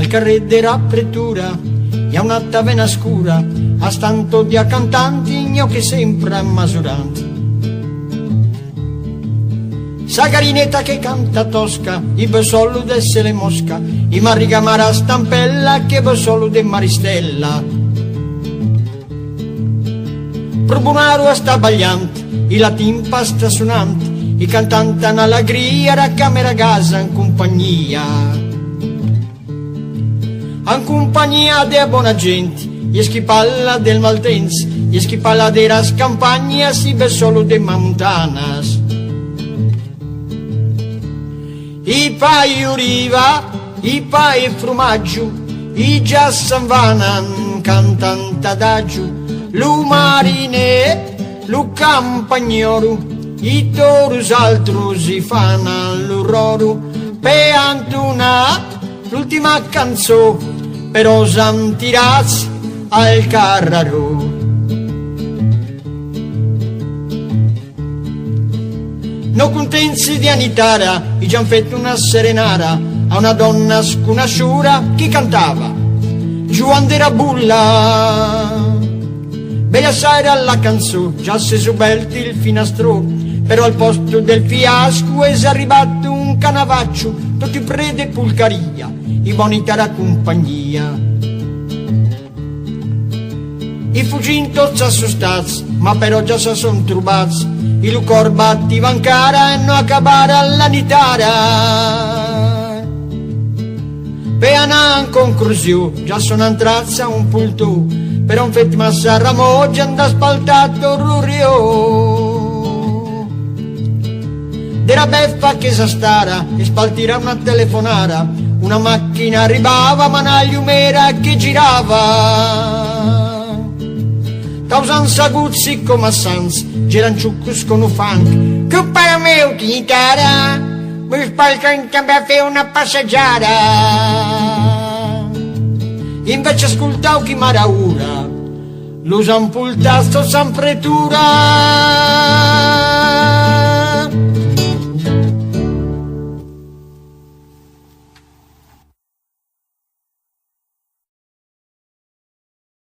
carrer della pretura, e a una taverna scura, a stanto di cantanti, gnocchi sempre ammasuranti. Sa garinetta che canta tosca, i besolo d'essere mosca, i marigamara stampella, che besolo de maristella. Probunaro a sta bagliante, i latimpa sta suonante, i cantanti all'allegria, la camera casa in compagnia. In compagnia de buona gente, e schipalla del maltense, e schipalla de ras campagnas, i besolo de montanas. I pai uriva, i pai frumaggio, i già s'anvanan cantant adagio, lu marine, lu campagnolo, i torus altrus i fanno l'urroru, pe antuna l'ultima canzone, però san tirats al carraro. No contenzi di anitara, i già fatto una serenara a una donna sconosciuta che cantava Giuan della Bulla. Bella sera alla canzone, già si subelti il finastro, però al posto del fiasco è arrivato un canavaccio, tutti prede pulcaria, i bonita la compagnia. I fuggin già sono stati, ma però già si sono trovati, i lucor batti vancara e non accabare all'anitara. Per una conclusione, già sono entrati a un pulto, per un fetto massa ramoggia andà spaltato rurio. Dera beffa che sa stara e spaltira una telefonara, una macchina arrivava ma una lumera che girava. Tausan saguzzi come a sans, geranciuccus con un funk, che per me chitarra, mi spalca in cambio a fare una passeggiata. Invece ascoltau chi maraura, lo san pultasto san pretura.